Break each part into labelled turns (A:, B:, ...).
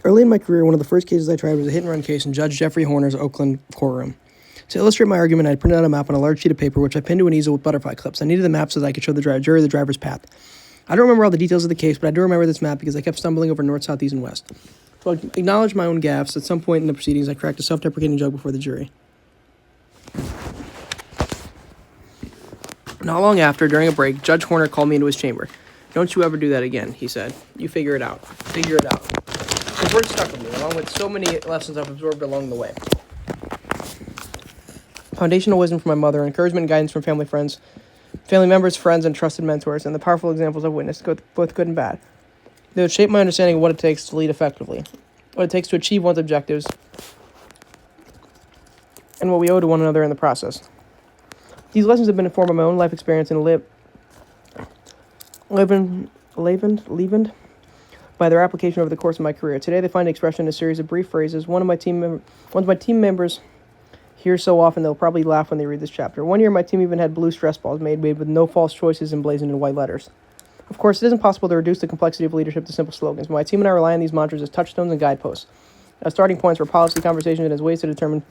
A: Early in my career, one of the first cases I tried was a hit-and-run case in Judge Jeffrey Horner's Oakland courtroom. To illustrate my argument, I printed out a map on a large sheet of paper, which I pinned to an easel with butterfly clips. I needed the map so that I could show the jury the driver's path. I don't remember all the details of the case, but I do remember this map because I kept stumbling over north, south, east, and west. To acknowledge my own gaffes, at some point in the proceedings, I cracked a self-deprecating joke before the jury. Not long after, during a break, Judge Horner called me into his chamber. "Don't you ever do that again," he said. "You figure it out. Figure it out." His words stuck with me, along with so many lessons I've absorbed along the way. Foundational wisdom from my mother, encouragement and guidance from family members, friends, and trusted mentors, and the powerful examples I've witnessed, both good and bad. They would shape my understanding of what it takes to lead effectively, what it takes to achieve one's objectives, and what we owe to one another in the process. These lessons have been informed by my own life experience and leavened by their application over the course of my career. Today, they find expression in a series of brief phrases. One of my team members hears so often they'll probably laugh when they read this chapter. One year, my team even had blue stress balls made with no false choices emblazoned in white letters. Of course, it isn't possible to reduce the complexity of leadership to simple slogans. My team and I rely on these mantras as touchstones and guideposts, as starting points for policy conversations and as ways to determine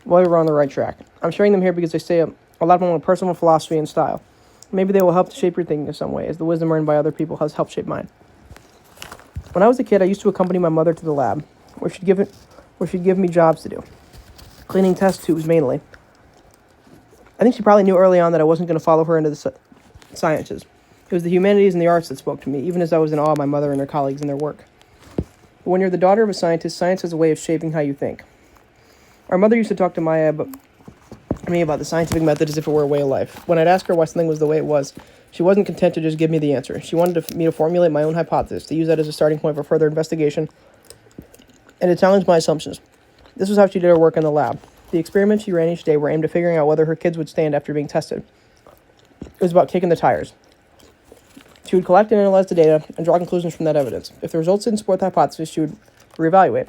A: whether we're on the right track. I'm sharing them here because they say a lot of them on personal philosophy and style. Maybe they will help to shape your thinking in some way, as the wisdom earned by other people has helped shape mine. When I was a kid, I used to accompany my mother to the lab, where she'd give me jobs to do, cleaning test tubes mainly. I think she probably knew early on that I wasn't going to follow her into the sciences. It was the humanities and the arts that spoke to me, even as I was in awe of my mother and her colleagues and their work. But when you're the daughter of a scientist, science has a way of shaping how you think. Our mother used to talk to me about the scientific method as if it were a way of life. When I'd ask her why something was the way it was, she wasn't content to just give me the answer. She wanted me to formulate my own hypothesis, to use that as a starting point for further investigation, and to challenge my assumptions. This was how she did her work in the lab. The experiments she ran each day were aimed at figuring out whether her kids would stand after being tested. It was about kicking the tires. She would collect and analyze the data and draw conclusions from that evidence. If the results didn't support the hypothesis, she would reevaluate.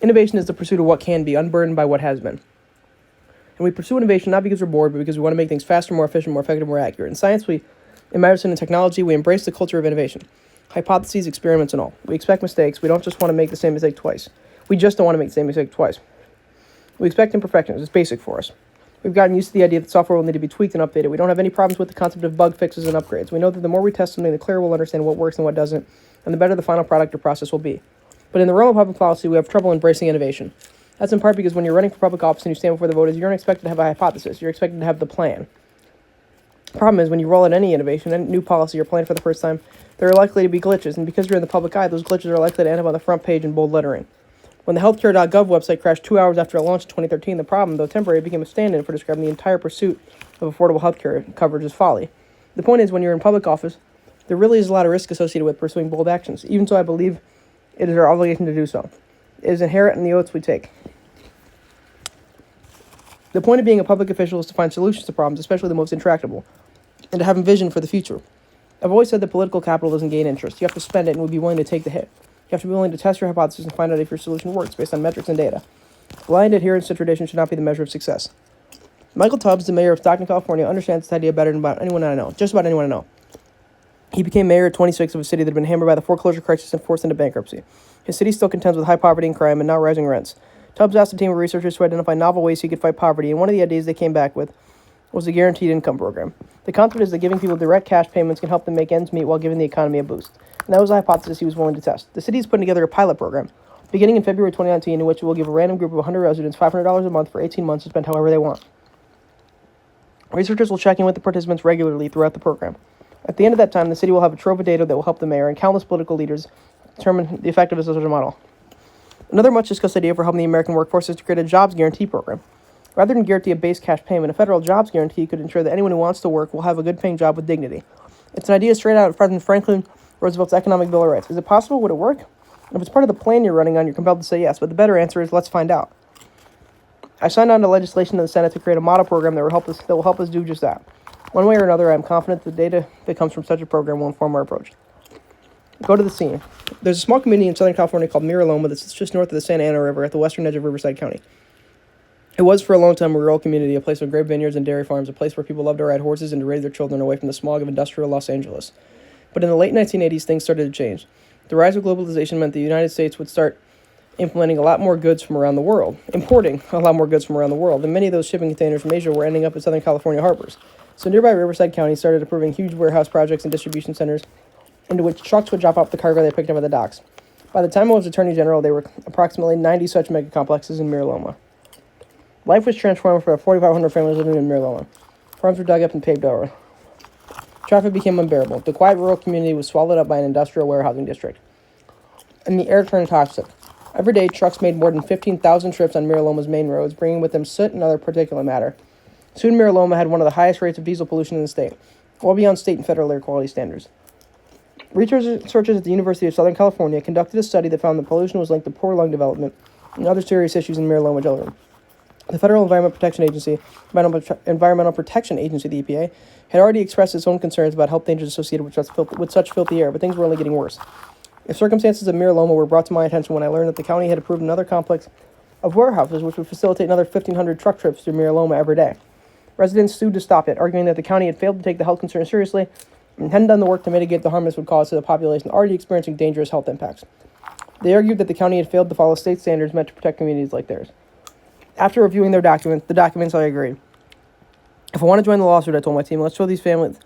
A: Innovation is the pursuit of what can be, unburdened by what has been. And we pursue innovation not because we're bored, but because we want to make things faster, more efficient, more effective, more accurate. In science, in medicine and technology, we embrace the culture of innovation. Hypotheses, experiments, and all. We expect mistakes. We don't just want to make the same mistake twice. We just don't want to make the same mistake twice. We expect imperfections. It's basic for us. We've gotten used to the idea that software will need to be tweaked and updated. We don't have any problems with the concept of bug fixes and upgrades. We know that the more we test something, the clearer we'll understand what works and what doesn't, and the better the final product or process will be. But in the realm of public policy, we have trouble embracing innovation. That's in part because when you're running for public office and you stand before the voters, you're not expected to have a hypothesis. You're expected to have the plan. The problem is when you roll out any innovation, any new policy or plan for the first time, there are likely to be glitches, and because you're in the public eye, those glitches are likely to end up on the front page in bold lettering. When the healthcare.gov website crashed 2 hours after it launched in 2013, the problem, though temporary, became a stand-in for describing the entire pursuit of affordable healthcare coverage as folly. The point is, when you're in public office, there really is a lot of risk associated with pursuing bold actions. Even so, I believe it is our obligation to do so. It is inherent in the oaths we take. The point of being a public official is to find solutions to problems, especially the most intractable, and to have a vision for the future. I've always said that political capital doesn't gain interest. You have to spend it and be willing to take the hit. You have to be willing to test your hypothesis and find out if your solution works based on metrics and data. Blind adherence to tradition should not be the measure of success. Michael Tubbs, the mayor of Stockton, California, understands this idea better than about anyone I know. Just about anyone I know. He became mayor at 26 of a city that had been hammered by the foreclosure crisis and forced into bankruptcy. His city still contends with high poverty and crime and now rising rents. Tubbs asked a team of researchers to identify novel ways he could fight poverty, and one of the ideas they came back with was the Guaranteed Income Program. The concept is that giving people direct cash payments can help them make ends meet while giving the economy a boost. And that was a hypothesis he was willing to test. The city is putting together a pilot program, beginning in February 2019, in which it will give a random group of 100 residents $500 a month for 18 months to spend however they want. Researchers will check in with the participants regularly throughout the program. At the end of that time, the city will have a trove of data that will help the mayor and countless political leaders determine the effectiveness of such a model. Another much-discussed idea for helping the American workforce is to create a jobs guarantee program. Rather than guarantee a base cash payment, a federal jobs guarantee could ensure that anyone who wants to work will have a good-paying job with dignity. It's an idea straight out of President Franklin Roosevelt's Economic Bill of Rights. Is it possible? Would it work? If it's part of the plan you're running on, you're compelled to say yes, but the better answer is let's find out. I signed on to legislation in the Senate to create a model program that will help us do just that. One way or another, I am confident the data that comes from such a program will inform our approach. Go to the scene. There's a small community in Southern California called Mira Loma that's just north of the Santa Ana River at the western edge of Riverside County. It was for a long time a rural community, a place with great vineyards and dairy farms, a place where people loved to ride horses and to raise their children away from the smog of industrial Los Angeles. But in the late 1980s, things started to change. The rise of globalization meant the United States would start importing a lot more goods from around the world, and many of those shipping containers from Asia were ending up in Southern California harbors. So nearby Riverside County started approving huge warehouse projects and distribution centers into which trucks would drop off the cargo they picked up at the docks. By the time I was Attorney General, there were approximately 90 such mega complexes in Mira Loma. Life was transformed for 4,500 families living in Mira Loma. Farms were dug up and paved over. Traffic became unbearable. The quiet rural community was swallowed up by an industrial warehousing district, and the air turned toxic. Every day, trucks made more than 15,000 trips on Mira Loma's main roads, bringing with them soot and other particulate matter. Soon, Mira Loma had one of the highest rates of diesel pollution in the state, well beyond state and federal air quality standards. Researchers at the University of Southern California conducted a study that found that pollution was linked to poor lung development and other serious issues in Mira Loma children. The Federal Environmental Protection Agency, the EPA, had already expressed its own concerns about health dangers associated with such filthy air, but things were only getting worse. The circumstances of Mira Loma were brought to my attention when I learned that the county had approved another complex of warehouses which would facilitate another 1,500 truck trips through Mira Loma every day. Residents sued to stop it, arguing that the county had failed to take the health concern seriously and hadn't done the work to mitigate the harm this would cause to the population already experiencing dangerous health impacts. They argued that the county had failed to follow state standards meant to protect communities like theirs. After reviewing the documents, I agreed. If I want to join the lawsuit, I told my team, let's show those families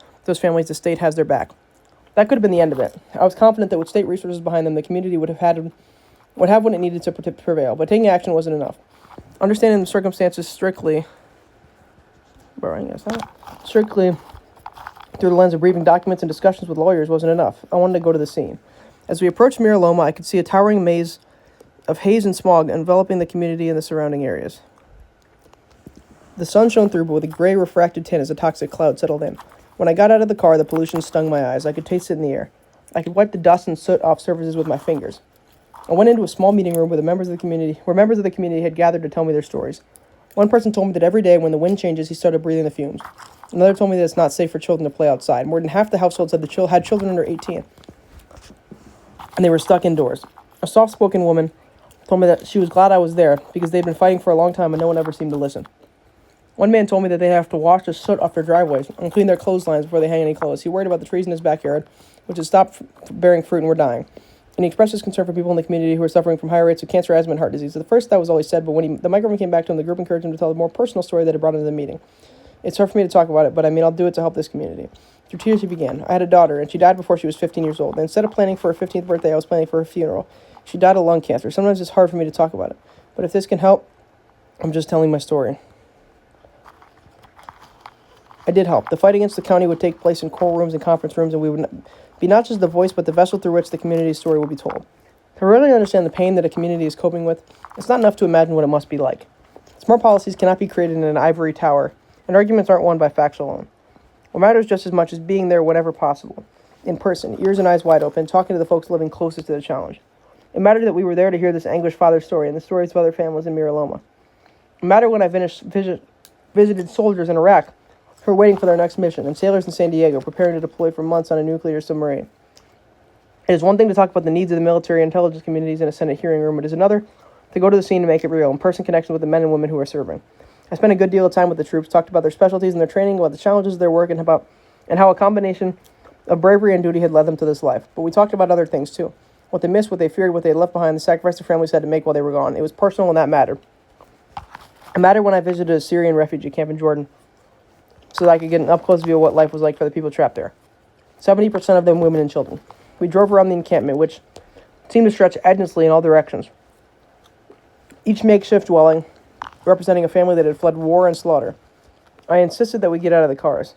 A: the state has their back. That could have been the end of it. I was confident that with state resources behind them, the community would have what it needed to prevail, but taking action wasn't enough. Understanding the circumstances strictly through the lens of briefing documents and discussions with lawyers wasn't enough. I wanted to go to the scene. As we approached Mira Loma, I could see a towering maze of haze and smog enveloping the community and the surrounding areas. The sun shone through, but with a gray refracted tint as a toxic cloud settled in. When I got out of the car, the pollution stung my eyes. I could taste it in the air. I could wipe the dust and soot off surfaces with my fingers. I went into a small meeting room where members of the community had gathered to tell me their stories. One person told me that every day when the wind changes, he started breathing the fumes. Another told me that it's not safe for children to play outside. More than half the households had children under 18, and they were stuck indoors. A soft-spoken woman told me that she was glad I was there because they'd been fighting for a long time and no one ever seemed to listen. One man told me that they have to wash the soot off their driveways and clean their clotheslines before they hang any clothes. He worried about the trees in his backyard, which had stopped bearing fruit and were dying. And he expressed his concern for people in the community who were suffering from higher rates of cancer, asthma, and heart disease. At first, that was all he said, but when the microphone came back to him, the group encouraged him to tell a more personal story that had brought him to the meeting. It's hard for me to talk about it, but I'll do it to help this community. Through tears, he began. I had a daughter, and she died before she was 15 years old. And instead of planning for her 15th birthday, I was planning for her funeral. She died of lung cancer. Sometimes it's hard for me to talk about it. But if this can help, I'm just telling my story. I did help. The fight against the county would take place in court rooms and conference rooms, and we would be not just the voice, but the vessel through which the community's story would be told. To really understand the pain that a community is coping with, it's not enough to imagine what it must be like. Smart policies cannot be created in an ivory tower, and arguments aren't won by facts alone. What matters just as much is being there whenever possible, in person, ears and eyes wide open, talking to the folks living closest to the challenge. It mattered that we were there to hear this anguished father's story and the stories of other families in Mira Loma. It mattered when I visited soldiers in Iraq who were waiting for their next mission, and sailors in San Diego preparing to deploy for months on a nuclear submarine. It is one thing to talk about the needs of the military and intelligence communities in a Senate hearing room. It is another to go to the scene and make it real, in-person connection with the men and women who are serving. I spent a good deal of time with the troops, talked about their specialties and their training, about the challenges of their work, and how a combination of bravery and duty had led them to this life. But we talked about other things too. What they missed, what they feared, what they had left behind, the sacrifice their families had to make while they were gone. It was personal, and that mattered. It mattered when I visited a Syrian refugee camp in Jordan so that I could get an up-close view of what life was like for the people trapped there. 70% of them women and children. We drove around the encampment, which seemed to stretch endlessly in all directions. Each makeshift dwelling representing a family that had fled war and slaughter. I insisted that we get out of the cars.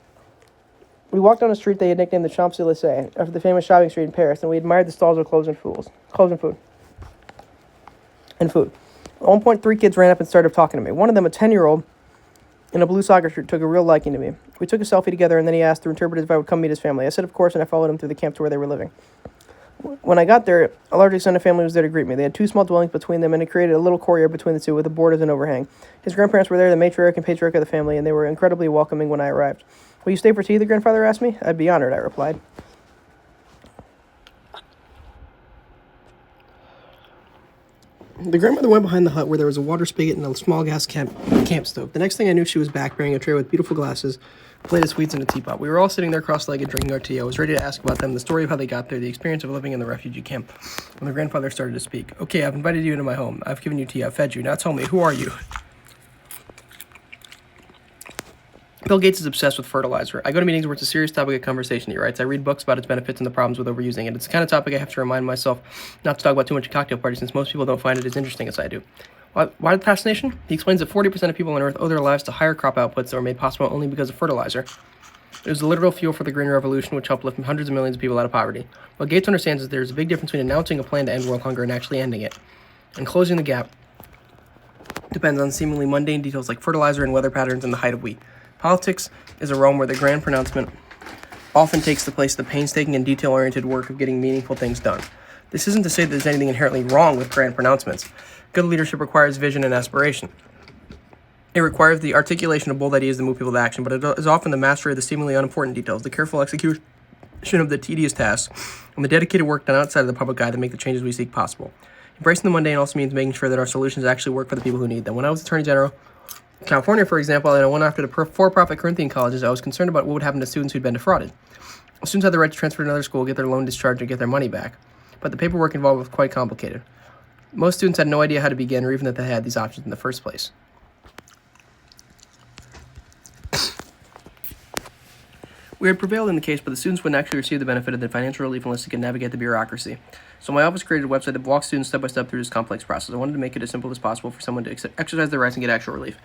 A: We walked down a street they had nicknamed the Champs-Élysées, after the famous shopping street in Paris, and we admired the stalls of clothes and food. At one point, 3 kids ran up and started talking to me. One of them, a 10-year-old in a blue soccer shirt, took a real liking to me. We took a selfie together, and then he asked the interpreters if I would come meet his family. I said, of course, and I followed him through the camp to where they were living. When I got there, a large extended family was there to greet me. They had 2 small dwellings between them, and it created a little courtyard between the two with a board as an overhang. His grandparents were there, the matriarch and patriarch of the family, and they were incredibly welcoming when I arrived. Will you stay for tea, the grandfather asked me? I'd be honored, I replied. The grandmother went behind the hut where there was a water spigot and a small gas camp stove. The next thing I knew, she was back bearing a tray with beautiful glasses, a plate of sweets, and a teapot. We were all sitting there cross-legged drinking our tea. I was ready to ask about them, the story of how they got there, the experience of living in the refugee camp. When the grandfather started to speak. Okay, I've invited you into my home. I've given you tea. I've fed you. Now tell me, who are you? Bill Gates is obsessed with fertilizer. I go to meetings where it's a serious topic of conversation, he writes. I read books about its benefits and the problems with overusing it. It's the kind of topic I have to remind myself not to talk about too much at cocktail parties, since most people don't find it as interesting as I do. Why the fascination? He explains that 40% of people on Earth owe their lives to higher crop outputs that were made possible only because of fertilizer. It was the literal fuel for the Green Revolution, which helped lift hundreds of millions of people out of poverty. What Gates understands is there's a big difference between announcing a plan to end world hunger and actually ending it. And closing the gap depends on seemingly mundane details like fertilizer and weather patterns and the height of wheat. Politics is a realm where the grand pronouncement often takes the place of the painstaking and detail-oriented work of getting meaningful things done. This isn't to say that there's anything inherently wrong with grand pronouncements. Good leadership requires vision and aspiration. It requires the articulation of bold ideas that move people to action, but it is often the mastery of the seemingly unimportant details, the careful execution of the tedious tasks, and the dedicated work done outside of the public eye that make the changes we seek possible. Embracing the mundane also means making sure that our solutions actually work for the people who need them. When I was Attorney General of California, for example, and I went after the for-profit Corinthian colleges, I was concerned about what would happen to students who'd been defrauded. Students had the right to transfer to another school, get their loan discharged, and get their money back, but the paperwork involved was quite complicated. Most students had no idea how to begin or even that they had these options in the first place. We had prevailed in the case, but the students wouldn't actually receive the benefit of the financial relief unless they could navigate the bureaucracy. So my office created a website that walks students step by step through this complex process. I wanted to make it as simple as possible for someone to exercise their rights and get actual relief.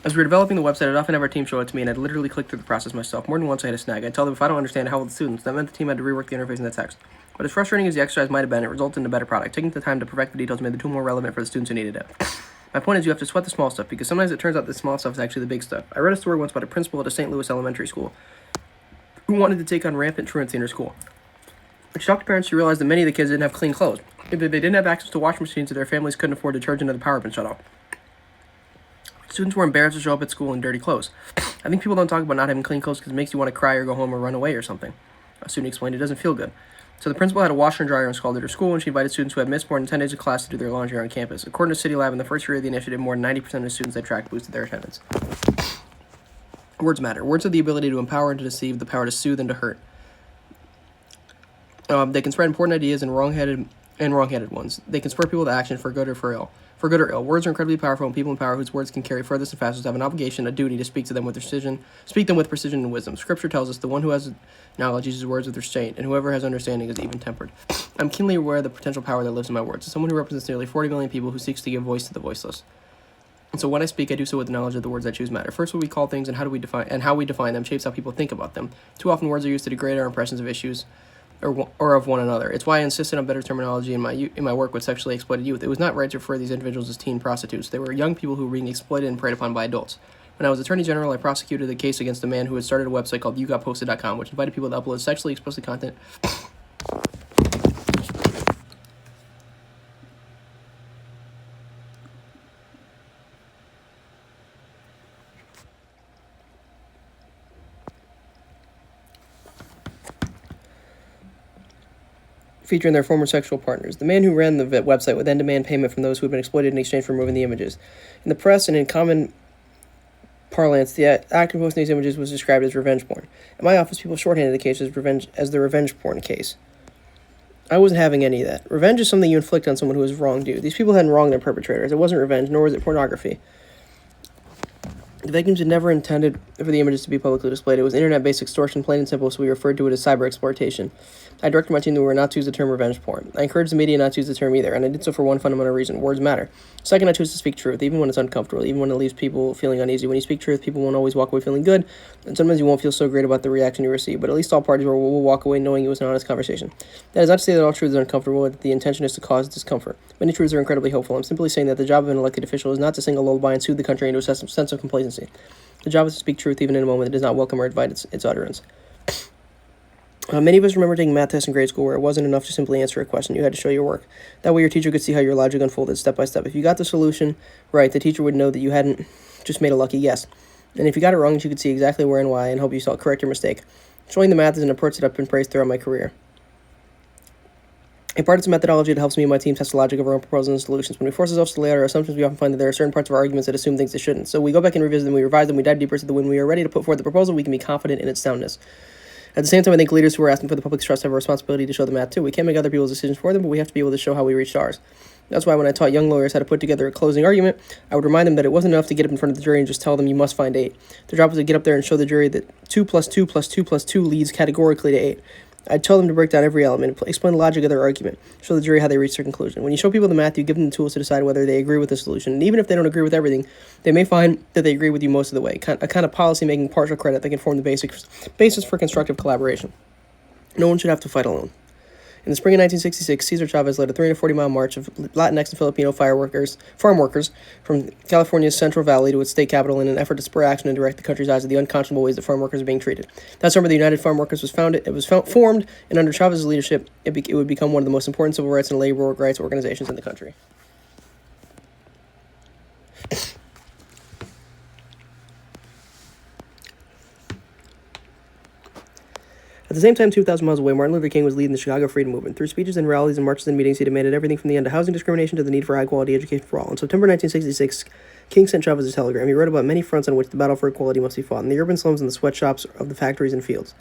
A: As we were developing the website, I'd often have our team show it to me, and I'd literally click through the process myself. More than once I had a snag. I'd tell them if I don't understand how will the students. That meant the team had to rework the interface and the text. But as frustrating as the exercise might have been, it resulted in a better product. Taking the time to perfect the details made the tool more relevant for the students who needed it. My point is you have to sweat the small stuff, because sometimes it turns out the small stuff is actually the big stuff. I read a story once about a principal at a St. Louis elementary school who wanted to take on rampant truancy in her school. When she talked to parents, she realized that many of the kids didn't have clean clothes. If they didn't have access to washing machines, their families couldn't afford detergent and the power had been shut off. Students were embarrassed to show up at school in dirty clothes. I think people don't talk about not having clean clothes because it makes you want to cry or go home or run away or something. A student explained it doesn't feel good. So the principal had a washer and dryer installed at her school, and she invited students who had missed more than 10 days of class to do their laundry on campus. According to City Lab, in the first year of the initiative, more than 90% of the students they tracked boosted their attendance. Words matter. Words have the ability to empower and to deceive, the power to soothe and to hurt. They can spread important ideas and wrong-headed ones. They can spur people to action for good or for ill. For good or ill. Words are incredibly powerful, and people in power whose words can carry furthest and fastest have an obligation, a duty to speak them with precision and wisdom. Scripture tells us the one who has knowledge uses words with restraint, and whoever has understanding is even-tempered. I'm keenly aware of the potential power that lives in my words. As someone who represents nearly 40 million people who seeks to give voice to the voiceless. And so when I speak, I do so with the knowledge that the words I choose matter. First, what we call things and how we define them shapes how people think about them. Too often, words are used to degrade our impressions of issues or of one another. It's why I insisted on better terminology in my work with sexually exploited youth. It was not right to refer to these individuals as teen prostitutes. They were young people who were being exploited and preyed upon by adults. When I was Attorney General, I prosecuted a case against a man who had started a website called YouGotPosted.com, which invited people to upload sexually explicit content featuring their former sexual partners. The man who ran the website would then demand payment from those who had been exploited in exchange for removing the images. In the press and in common parlance, the act of posting these images was described as revenge porn. In my office, people shorthanded the case as the revenge porn case. I wasn't having any of that. Revenge is something you inflict on someone who has wronged you. These people hadn't wronged their perpetrators. It wasn't revenge, nor was it pornography. The victims had never intended for the images to be publicly displayed. It was internet-based extortion, plain and simple, so we referred to it as cyber exploitation. I directed my team that we were not to use the term revenge porn. I encouraged the media not to use the term either, and I did so for one fundamental reason. Words matter. Second, I choose to speak truth, even when it's uncomfortable, even when it leaves people feeling uneasy. When you speak truth, people won't always walk away feeling good, and sometimes you won't feel so great about the reaction you receive, but at least all parties will walk away knowing it was an honest conversation. That is not to say that all truths are uncomfortable, that the intention is to cause discomfort. Many truths are incredibly hopeful. I'm simply saying that the job of an elected official is not to sing a lullaby and soothe the country into a sense of complacency. The job is to speak truth even in a moment that does not welcome or invite its utterance. Many of us remember taking math tests in grade school where it wasn't enough to simply answer a question. You had to show your work. That way your teacher could see how your logic unfolded step by step. If you got the solution right, the teacher would know that you hadn't just made a lucky guess. And if you got it wrong, she could see exactly where and why and hope you saw correct your mistake. Showing the math is an approach that I've been praised throughout my career. A part of its methodology that helps me and my team test the logic of our own proposals and solutions. When we force ourselves to lay out our assumptions, we often find that there are certain parts of our arguments that assume things that shouldn't. So we go back and revisit them, we revise them, we dive deeper so that when we are ready to put forth the proposal, we can be confident in its soundness. At the same time, I think leaders who are asking for the public's trust have a responsibility to show the math too. We can't make other people's decisions for them, but we have to be able to show how we reached ours. That's why when I taught young lawyers how to put together a closing argument, I would remind them that it wasn't enough to get up in front of the jury and just tell them you must find 8. Their job was to get up there and show the jury that 2 plus 2 plus 2 plus 2 leads categorically to 8. I'd tell them to break down every element, explain the logic of their argument, show the jury how they reach their conclusion. When you show people the math, you give them the tools to decide whether they agree with the solution. And even if they don't agree with everything, they may find that they agree with you most of the way. A kind of policy-making partial credit that can form the basis for constructive collaboration. No one should have to fight alone. In the spring of 1966, Cesar Chavez led a 340-mile march of Latinx and Filipino farm workers from California's Central Valley to its state capital in an effort to spur action and direct the country's eyes to the unconscionable ways that farm workers are being treated. That summer, the United Farm Workers was formed, and under Chavez's leadership, it would become one of the most important civil rights and labor rights organizations in the country. At the same time, 2,000 miles away, Martin Luther King was leading the Chicago Freedom Movement. Through speeches and rallies and marches and meetings, he demanded everything from the end to housing discrimination to the need for high-quality education for all. In September 1966, King sent Chavez a telegram. He wrote about many fronts on which the battle for equality must be fought, in the urban slums and the sweatshops of the factories and fields.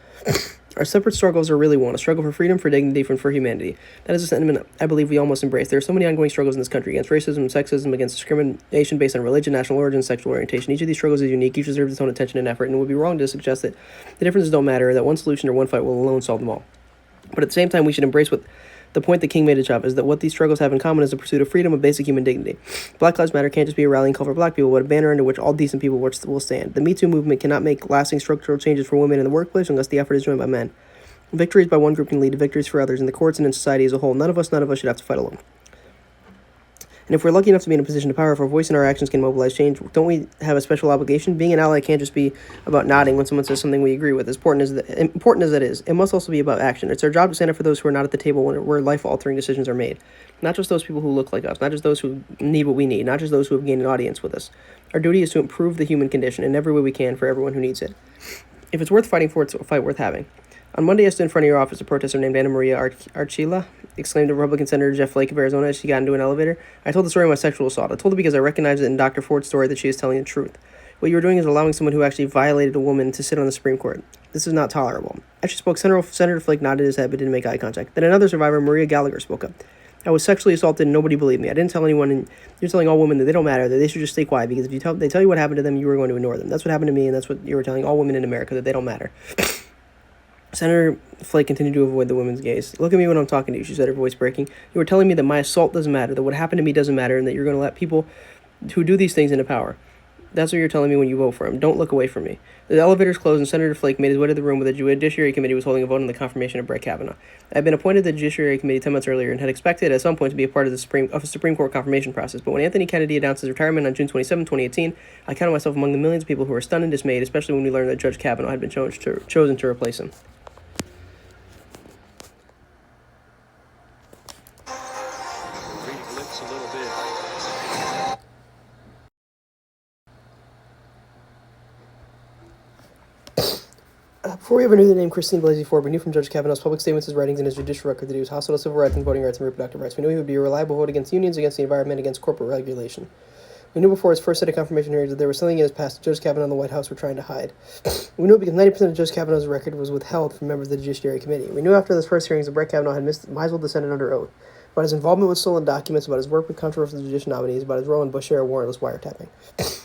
A: Our separate struggles are really one, a struggle for freedom, for dignity, for humanity. That is a sentiment I believe we all must embrace. There are so many ongoing struggles in this country, against racism, sexism, against discrimination based on religion, national origin, sexual orientation. Each of these struggles is unique, each deserves its own attention and effort, and it would be wrong to suggest that the differences don't matter, or that one solution or one fight will alone solve them all. But at the same time, we should embrace the point that King made to Chavez, that what these struggles have in common is the pursuit of freedom and basic human dignity. Black Lives Matter can't just be a rallying call for black people, but a banner under which all decent people will stand. The Me Too movement cannot make lasting structural changes for women in the workplace unless the effort is joined by men. Victories by one group can lead to victories for others in the courts and in society as a whole. None of us should have to fight alone. And if we're lucky enough to be in a position of power, if our voice and our actions can mobilize change, don't we have a special obligation? Being an ally can't just be about nodding when someone says something we agree with, as important as that is. It must also be about action. It's our job to stand up for those who are not at the table where life-altering decisions are made. Not just those people who look like us, not just those who need what we need, not just those who have gained an audience with us. Our duty is to improve the human condition in every way we can for everyone who needs it. If it's worth fighting for, it's a fight worth having. On Monday, I stood in front of your office, a protester named Anna Maria Archila, exclaimed Republican Senator Jeff Flake of Arizona as she got into an elevator. I told the story of my sexual assault. I told it because I recognized it in Dr. Ford's story that she is telling the truth. What you were doing is allowing someone who actually violated a woman to sit on the Supreme Court. This is not tolerable. As she spoke, Senator Flake nodded his head but didn't make eye contact. Then another survivor, Maria Gallagher, spoke up. I was sexually assaulted and nobody believed me. I didn't tell anyone, and you're telling all women that they don't matter, that they should just stay quiet, because if they tell you what happened to them, you were going to ignore them. That's what happened to me, and that's what you were telling all women in America, that they don't matter. Senator Flake continued to avoid the women's gaze. Look at me when I'm talking to you, she said, her voice breaking. You were telling me that my assault doesn't matter, that what happened to me doesn't matter, and that you're going to let people who do these things into power. That's what you're telling me when you vote for him. Don't look away from me. The elevators closed, and Senator Flake made his way to the room where the Judiciary Committee was holding a vote on the confirmation of Brett Kavanaugh. I had been appointed to the Judiciary Committee 10 months earlier and had expected at some point to be a part of the Supreme Court confirmation process. But when Anthony Kennedy announced his retirement on June 27, 2018, I counted myself among the millions of people who were stunned and dismayed, especially when we learned that Judge Kavanaugh had been chosen to replace him. Before we ever knew the name Christine Blasey Ford, we knew from Judge Kavanaugh's public statements, his writings, and his judicial record that he was hostile to civil rights and voting rights and reproductive rights. We knew he would be a reliable vote against unions, against the environment, against corporate regulation. We knew before his first set of confirmation hearings that there was something in his past that Judge Kavanaugh and the White House were trying to hide. We knew it because 90% of Judge Kavanaugh's record was withheld from members of the Judiciary Committee. We knew after those first hearings that Brett Kavanaugh had might as well descended under oath. About his involvement with stolen documents, about his work with controversial judicial nominees, about his role in Bush-era warrantless wiretapping.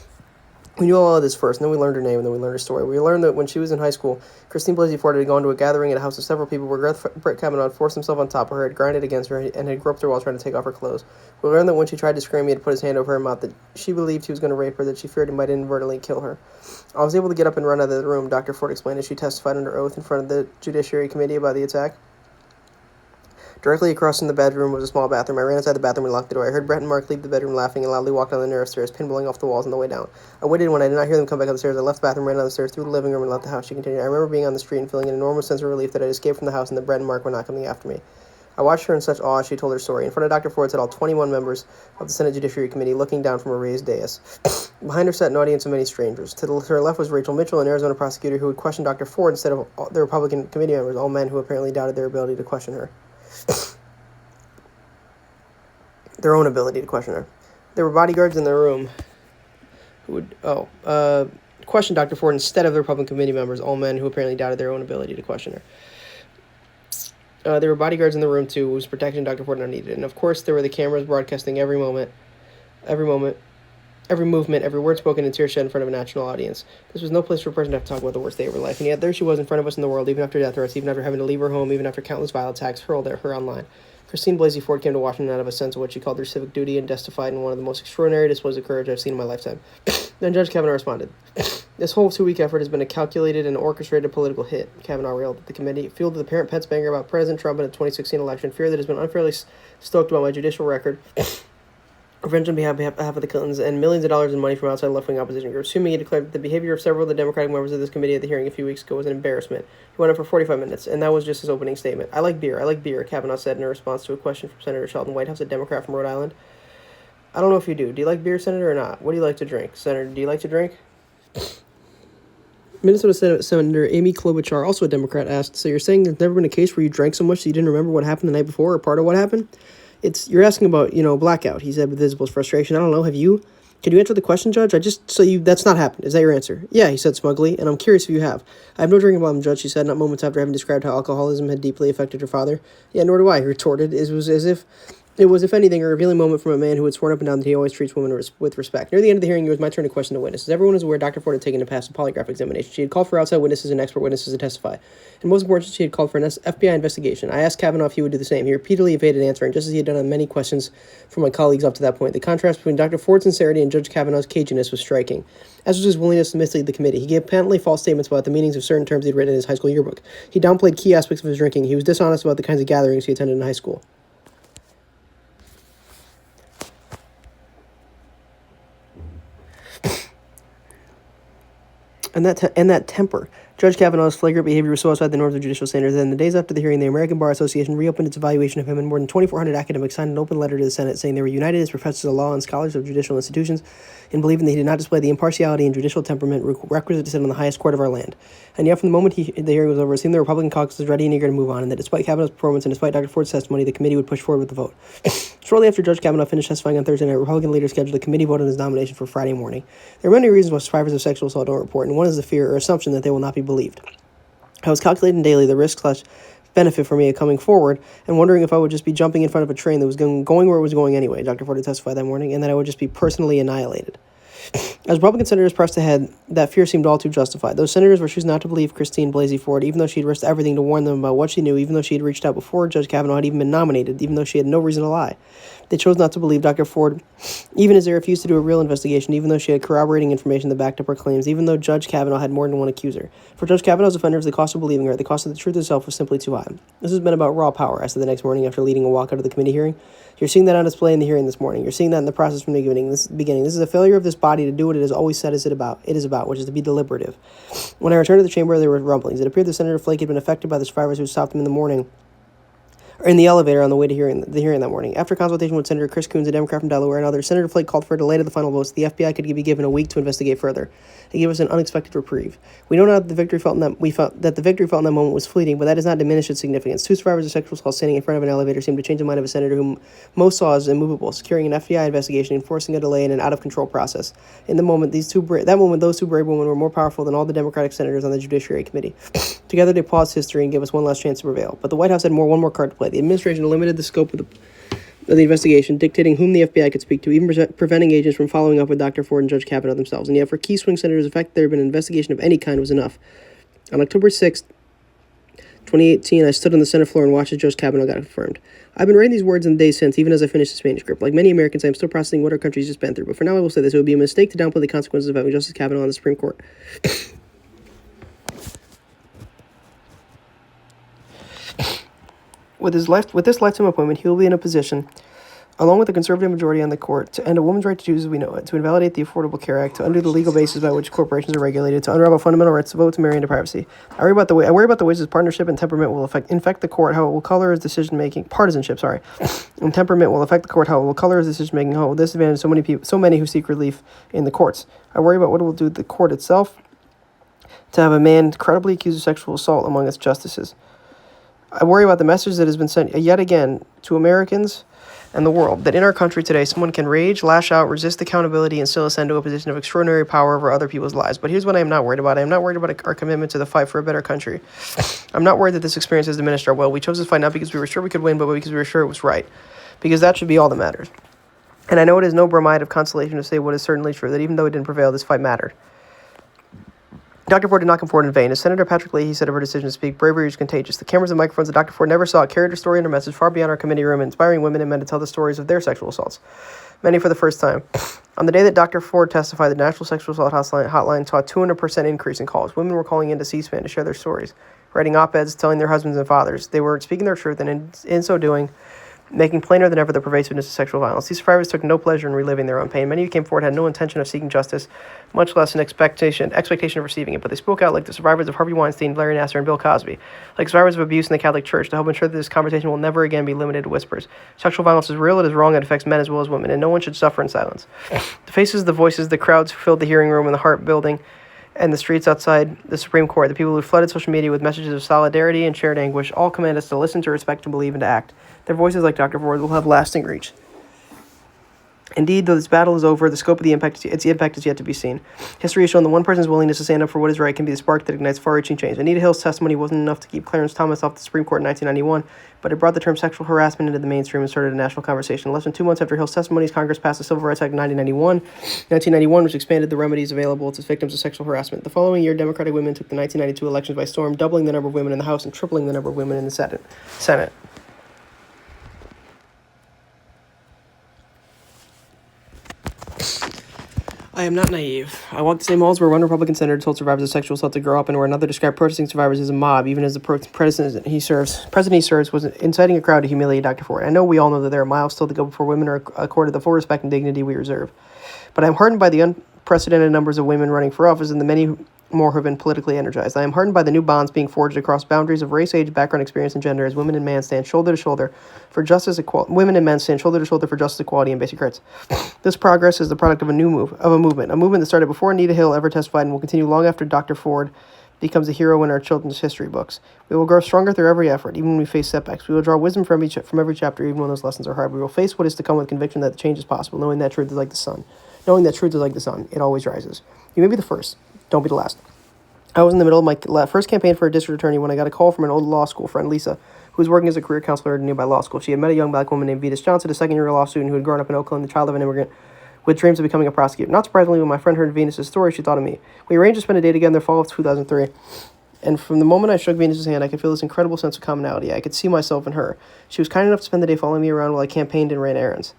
A: We knew all of this first, and then we learned her name, and then we learned her story. We learned that when she was in high school, Christine Blasey Ford had gone to a gathering at a house of several people where Brett Kavanaugh had forced himself on top of her, had grinded against her, and had groped her while trying to take off her clothes. We learned that when she tried to scream, he had put his hand over her mouth, that she believed he was going to rape her, that she feared he might inadvertently kill her. I was able to get up and run out of the room, Dr. Ford explained as she testified under oath in front of the Judiciary Committee about the attack. Directly across from the bedroom was a small bathroom. I ran inside the bathroom and locked the door. I heard Brett and Mark leave the bedroom laughing and loudly walked down the narrow stairs, pinballing off the walls on the way down. I waited when I did not hear them come back up the stairs. I left the bathroom, ran down the stairs, through the living room, and left the house. She continued. I remember being on the street and feeling an enormous sense of relief that I had escaped from the house and that Brett and Mark were not coming after me. I watched her in such awe as she told her story. In front of Dr. Ford sat all 21 members of the Senate Judiciary Committee looking down from a raised dais. Behind her sat an audience of many strangers. To her left was Rachel Mitchell, an Arizona prosecutor who would question Dr. Ford instead of the Republican committee members, all men who apparently doubted their ability to question her. their own ability to question her. There were bodyguards in the room who would question Dr. Ford instead of the Republican committee members, all men who apparently doubted their own ability to question her. There were bodyguards in the room, too, who was protecting Dr. Ford when needed. And, of course, there were the cameras broadcasting every movement, every word spoken, and tears shed in front of a national audience. This was no place for a person to have to talk about the worst day of her life. And yet there she was in front of us in the world, even after death threats, even after having to leave her home, even after countless vile attacks hurled at her online. Christine Blasey Ford came to Washington out of a sense of what she called her civic duty and testified in one of the most extraordinary displays of courage I've seen in my lifetime. Then Judge Kavanaugh responded. This whole 2-week effort has been a calculated and orchestrated political hit, Kavanaugh railed at the committee, fueled with apparent pet banger about President Trump in the 2016 election, fear that has been unfairly stoked about my judicial record, revenge on behalf of the Clintons, and millions of dollars in money from outside left-wing opposition groups. Assuming he declared that the behavior of several of the Democratic members of this committee at the hearing a few weeks ago was an embarrassment. He went on for 45 minutes, and that was just his opening statement. I like beer, Kavanaugh said in a response to a question from Senator Sheldon Whitehouse, a Democrat from Rhode Island. I don't know if you do. Do you like beer, Senator, or not? What do you like to drink? Senator, do you like to drink? Minnesota Senator Amy Klobuchar, also a Democrat, asked, so you're saying there's never been a case where you drank so much that you didn't remember what happened the night before or part of what happened? You're asking about, blackout, he said with visible frustration. I don't know, have you? Can you answer the question, Judge? That's not happened. Is that your answer? Yeah, he said smugly, and I'm curious if you have. I have no drinking problem, Judge, she said, not moments after having described how alcoholism had deeply affected her father. Yeah, nor do I, he retorted. It was, if anything, a revealing moment from a man who had sworn up and down that he always treats women with respect. Near the end of the hearing, it was my turn to question the witnesses. Everyone was aware Dr. Ford had taken to pass a polygraph examination. She had called for outside witnesses and expert witnesses to testify. And most important, she had called for an FBI investigation. I asked Kavanaugh if he would do the same. He repeatedly evaded answering, just as he had done on many questions from my colleagues up to that point. The contrast between Dr. Ford's sincerity and Judge Kavanaugh's caginess was striking, as was his willingness to mislead the committee. He gave patently false statements about the meanings of certain terms he'd written in his high school yearbook. He downplayed key aspects of his drinking. He was dishonest about the kinds of gatherings he attended in high school. And that temper. Judge Kavanaugh's flagrant behavior was so outside the norms of judicial standards that in the days after the hearing, the American Bar Association reopened its evaluation of him, and more than 2,400 academics signed an open letter to the Senate saying they were united as professors of law and scholars of judicial institutions in believing that he did not display the impartiality and judicial temperament requisite to sit on the highest court of our land. And yet, from the moment the hearing was over, it seemed the Republican caucus was ready and eager to move on, and that despite Kavanaugh's performance and despite Dr. Ford's testimony, the committee would push forward with the vote. Shortly after Judge Kavanaugh finished testifying on Thursday night, Republican leaders scheduled a committee vote on his nomination for Friday morning. There are many reasons why survivors of sexual assault don't report, and one is the fear or assumption that they will not be believed. I was calculating daily the risk/benefit for me of coming forward and wondering if I would just be jumping in front of a train that was going where it was going anyway, Dr. Ford had testified that morning, and that I would just be personally annihilated. As Republican senators pressed ahead, that fear seemed all too justified. Those senators were choosing not to believe Christine Blasey Ford, even though she had risked everything to warn them about what she knew, even though she had reached out before Judge Kavanaugh had even been nominated, even though she had no reason to lie. They chose not to believe Dr. Ford, even as they refused to do a real investigation, even though she had corroborating information that backed up her claims, even though Judge Kavanaugh had more than one accuser. For Judge Kavanaugh's offenders, the cost of believing her, the cost of the truth itself was simply too high. This has been about raw power, I said the next morning after leading a walkout of the committee hearing. You're seeing that on display in the hearing this morning. You're seeing that in the process from the beginning. This is a failure of this body to do what it has always said it is about, which is to be deliberative. When I returned to the chamber, there were rumblings. It appeared that Senator Flake had been affected by the survivors who stopped him in the morning, or in the elevator on the way to the hearing that morning. After consultation with Senator Chris Coons, a Democrat from Delaware, and others, Senator Flake called for a delay to the final vote so the FBI could be given a week to investigate further. He gave us an unexpected reprieve. We know now that the victory felt in that moment was fleeting, but that does not diminish its significance. 2 survivors of sexual assault standing in front of an elevator seemed to change the mind of a senator whom most saw as immovable, securing an FBI investigation and forcing a delay in an out-of-control process. In the moment, those two brave women were more powerful than all the Democratic senators on the Judiciary Committee. Together, they paused history and gave us one last chance to prevail. But the White House had one more card to play. The administration limited the scope of the investigation, dictating whom the FBI could speak to, even preventing agents from following up with Dr. Ford and Judge Kavanaugh themselves. And yet, for key swing senators, the fact that there had been an investigation of any kind was enough. On October 6th, 2018, I stood on the Senate floor and watched as Judge Kavanaugh got confirmed. I've been writing these words in the days since, even as I finished this manuscript. Like many Americans, I am still processing what our country's just been through. But for now, I will say this. It would be a mistake to downplay the consequences of having Justice Kavanaugh on the Supreme Court. With this lifetime appointment, he will be in a position, along with the conservative majority on the court, to end a woman's right to choose as we know it, to invalidate the Affordable Care Act, to undo the legal basis by which corporations are regulated, to unravel fundamental rights to vote, to marry, and to privacy. I worry about the ways his partnership and temperament will infect the court, how it will color his decision-making, and temperament will affect the court, how it will color his decision-making, how it will disadvantage so many who seek relief in the courts. I worry about what it will do to the court itself, to have a man credibly accused of sexual assault among its justices. I worry about the message that has been sent yet again to Americans and the world, that in our country today, someone can rage, lash out, resist accountability, and still ascend to a position of extraordinary power over other people's lives. But here's what I am not worried about. I am not worried about our commitment to the fight for a better country. I'm not worried that this experience has diminished our will. We chose this fight not because we were sure we could win, but because we were sure it was right. Because that should be all that matters. And I know it is no bromide of consolation to say what is certainly true, that even though it didn't prevail, this fight mattered. Dr. Ford did not come forward in vain. As Senator Patrick Leahy said of her decision to speak, bravery is contagious. The cameras and microphones that Dr. Ford never saw carried her story and her message far beyond our committee room, inspiring women and men to tell the stories of their sexual assaults, many for the first time. On the day that Dr. Ford testified, the National Sexual Assault Hotline saw a 200% increase in calls. Women were calling into C-SPAN to share their stories, writing op-eds, telling their husbands and fathers. They were speaking their truth, and in so doing, making plainer than ever the pervasiveness of sexual violence. These survivors took no pleasure in reliving their own pain. Many who came forward had no intention of seeking justice, much less an expectation of receiving it, but they spoke out like the survivors of Harvey Weinstein, Larry Nassar, and Bill Cosby, like survivors of abuse in the Catholic Church, to help ensure that this conversation will never again be limited to whispers. Sexual violence is real, it is wrong, it affects men as well as women, and no one should suffer in silence. The faces, the voices, the crowds who filled the hearing room and the heart building and the streets outside the Supreme Court, the people who flooded social media with messages of solidarity and shared anguish, all command us to listen, to respect, to believe, and to act. Their voices, like Dr. Ford, will have lasting reach. Indeed, though this battle is over, the scope of its impact is yet to be seen. History has shown that one person's willingness to stand up for what is right can be the spark that ignites far-reaching change. Anita Hill's testimony wasn't enough to keep Clarence Thomas off the Supreme Court in 1991, but it brought the term sexual harassment into the mainstream and started a national conversation. Less than 2 months after Hill's testimonies, Congress passed the Civil Rights Act of 1991, which expanded the remedies available to victims of sexual harassment. The following year, Democratic women took the 1992 elections by storm, doubling the number of women in the House and tripling the number of women in the Senate. I am not naive. I walk the same halls where one Republican senator told survivors of sexual assault to grow up and where another described protesting survivors as a mob, even as the president he serves was inciting a crowd to humiliate Dr. Ford. I know we all know that there are miles still to go before women are accorded the full respect and dignity we reserve. But I am heartened by the unprecedented numbers of women running for office and the many more who have been politically energized. I am heartened by the new bonds being forged across boundaries of race, age, background, experience, and gender as women and men stand shoulder to shoulder for justice, women and men stand shoulder to shoulder for justice, equality, and basic rights. This progress is the product of a movement that started before Anita Hill ever testified and will continue long after Dr. Ford becomes a hero in our children's history books. We will grow stronger through every effort, even when we face setbacks. We will draw wisdom from every chapter, even when those lessons are hard. We will face what is to come with conviction that the change is possible, knowing that truth is like the sun. Knowing that truth is like the sun, it always rises. You may be the first, don't be the last. I was in the middle of my first campaign for a district attorney when I got a call from an old law school friend, Lisa, who was working as a career counselor at a nearby law school. She had met a young black woman named Vetus Johnson, a second-year law student who had grown up in Oakland, the child of an immigrant with dreams of becoming a prosecutor. Not surprisingly, when my friend heard Venus's story, she thought of me. We arranged to spend a day together in the fall of 2003. And from the moment I shook Venus's hand, I could feel this incredible sense of commonality. I could see myself in her. She was kind enough to spend the day following me around while I campaigned and ran errands.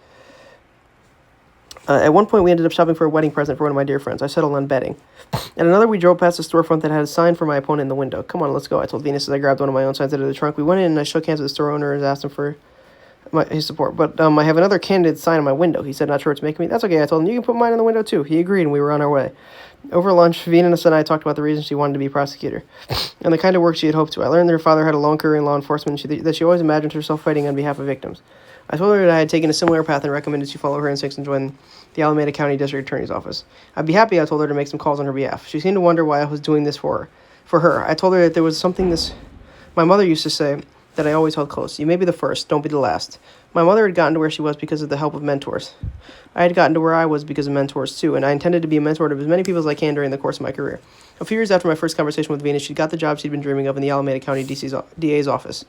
A: At one point, we ended up shopping for a wedding present for one of my dear friends. I settled on bedding. At another, we drove past a storefront that had a sign for my opponent in the window. Come on, let's go, I told Venus as I grabbed one of my own signs out of the trunk. We went in and I shook hands with the store owner and asked him for his support. But I have another candidate sign on my window. He said, not sure what's making me. That's okay, I told him, you can put mine in the window too. He agreed and we were on our way. Over lunch, Venus and I talked about the reason she wanted to be a prosecutor and the kind of work she had hoped to. I learned that her father had a long career in law enforcement and that she always imagined herself fighting on behalf of victims. I told her that I had taken a similar path and recommended she follow her instincts and join the Alameda County District Attorney's Office. I'd be happy, I told her, to make some calls on her behalf. She seemed to wonder why I was doing this for her. I told her that there was something my mother used to say that I always held close. You may be the first, don't be the last. My mother had gotten to where she was because of the help of mentors. I had gotten to where I was because of mentors too, and I intended to be a mentor to as many people as I can during the course of my career. A few years after my first conversation with Venus, she got the job she'd been dreaming of in the Alameda County DA's office.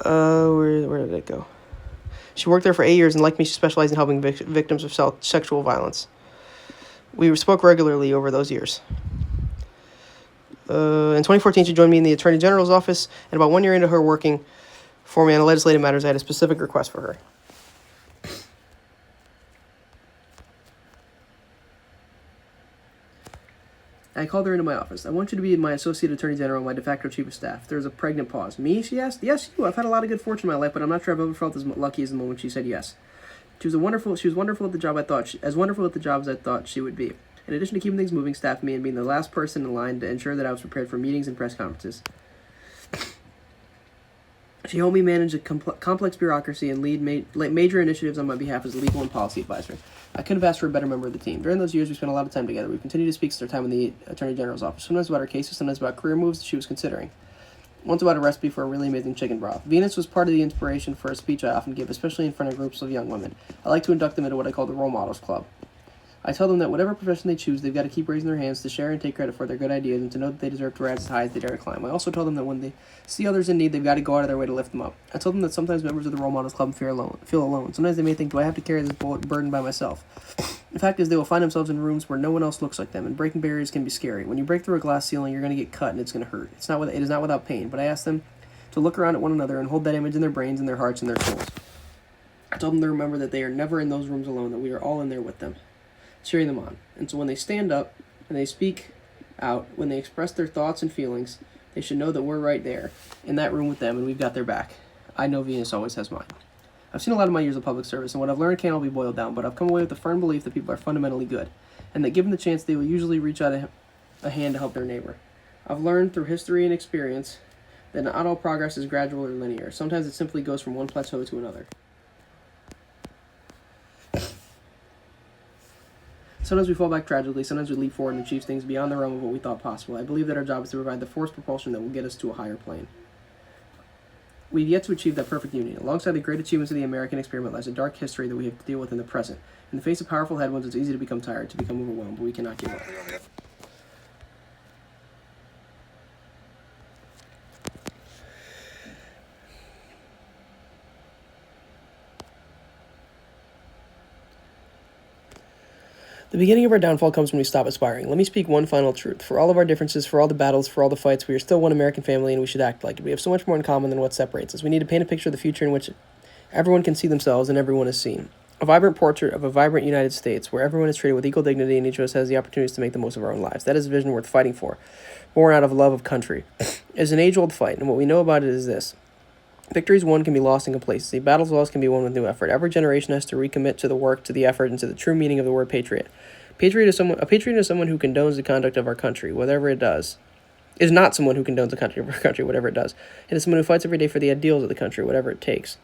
A: Where did it go? She worked there for 8 years, and like me, she specialized in helping victims of sexual violence. We spoke regularly over those years. In 2014, she joined me in the Attorney General's office, and about 1 year into her working for me on legislative matters, I had a specific request for her. I called her into my office. I want you to be my Associate Attorney General and my de facto Chief of Staff. There was a pregnant pause. Me, she asked? Yes, you. I've had a lot of good fortune in my life, but I'm not sure I've ever felt as lucky as the moment she said yes. She was wonderful at the job as wonderful at the job as I thought she would be. In addition to keeping things moving, staffed me and being the last person in line to ensure that I was prepared for meetings and press conferences. She helped me manage a complex bureaucracy and lead major initiatives on my behalf as a legal and policy advisor. I couldn't have asked for a better member of the team. During those years, we spent a lot of time together. We continued to speak since our time in the Attorney General's office, sometimes about our cases, sometimes about career moves that she was considering. Once about a recipe for a really amazing chicken broth. Venus was part of the inspiration for a speech I often give, especially in front of groups of young women. I like to induct them into what I call the Role Models Club. I tell them that whatever profession they choose, they've got to keep raising their hands to share and take credit for their good ideas and to know that they deserve to rise as high as they dare to climb. I also tell them that when they see others in need, they've got to go out of their way to lift them up. I tell them that sometimes members of the Role Models Club feel alone. Sometimes they may think, do I have to carry this burden by myself? The fact is, they will find themselves in rooms where no one else looks like them, and breaking barriers can be scary. When you break through a glass ceiling, you're going to get cut and it's going to hurt. It is not without pain, but I ask them to look around at one another and hold that image in their brains and their hearts and their souls. I tell them to remember that they are never in those rooms alone, that we are all in there with them, cheering them on. And so when they stand up and they speak out, when they express their thoughts and feelings, they should know that we're right there in that room with them and we've got their back. I know Venus always has mine. I've seen a lot of my years of public service, and what I've learned can't all be boiled down, but I've come away with the firm belief that people are fundamentally good, and that given the chance, they will usually reach out a hand to help their neighbor. I've learned through history and experience that not all progress is gradual or linear. Sometimes it simply goes from one plateau to another. Sometimes we fall back tragically, sometimes we leap forward and achieve things beyond the realm of what we thought possible. I believe that our job is to provide the force propulsion that will get us to a higher plane. We've yet to achieve that perfect union. Alongside the great achievements of the American experiment lies a dark history that we have to deal with in the present. In the face of powerful headwinds, it's easy to become tired, to become overwhelmed, but we cannot give up. The beginning of our downfall comes when we stop aspiring. Let me speak one final truth. For all of our differences, for all the battles, for all the fights, we are still one American family and we should act like it. We have so much more in common than what separates us. We need to paint a picture of the future in which everyone can see themselves and everyone is seen. A vibrant portrait of a vibrant United States where everyone is treated with equal dignity and each of us has the opportunities to make the most of our own lives. That is a vision worth fighting for, born out of love of country. It is an age-old fight, and what we know about it is this. Victories won can be lost in complacency. Battles lost can be won with new effort. Every generation has to recommit to the work, to the effort, and to the true meaning of the word patriot. A patriot is someone who condones the conduct of our country, whatever it does. Is not someone who condones the country of our country, whatever it does. It is someone who fights every day for the ideals of the country, whatever it takes.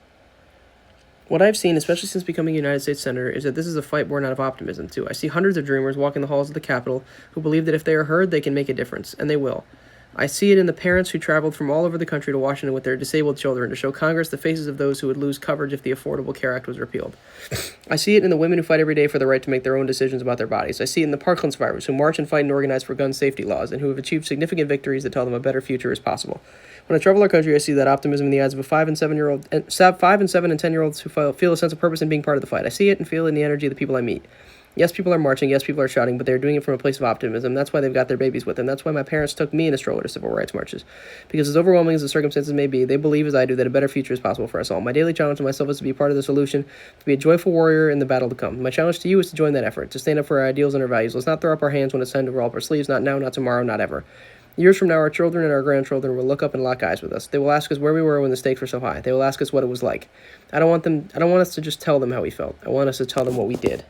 A: What I've seen, especially since becoming a United States Senator, is that this is a fight born out of optimism, too. I see hundreds of dreamers walking the halls of the Capitol who believe that if they are heard, they can make a difference, and they will. I see it in the parents who traveled from all over the country to Washington with their disabled children to show Congress the faces of those who would lose coverage if the Affordable Care Act was repealed. I see it in the women who fight every day for the right to make their own decisions about their bodies. I see it in the Parkland survivors who march and fight and organize for gun safety laws and who have achieved significant victories that tell them a better future is possible. When I travel our country, I see that optimism in the eyes of 5 and 7 and 10-year-olds who feel a sense of purpose in being part of the fight. I see it and feel it in the energy of the people I meet. Yes, people are marching. Yes, people are shouting, but they're doing it from a place of optimism. That's why they've got their babies with them. That's why my parents took me in a stroller to civil rights marches. Because as overwhelming as the circumstances may be, they believe as I do that a better future is possible for us all. My daily challenge to myself is to be part of the solution, to be a joyful warrior in the battle to come. My challenge to you is to join that effort, to stand up for our ideals and our values. Let's not throw up our hands when it's time to roll up our sleeves. Not now, not tomorrow, not ever. Years from now, our children and our grandchildren will look up and lock eyes with us. They will ask us where we were when the stakes were so high. They will ask us what it was like. I don't want us to just tell them how we felt. I want us to tell them what we did.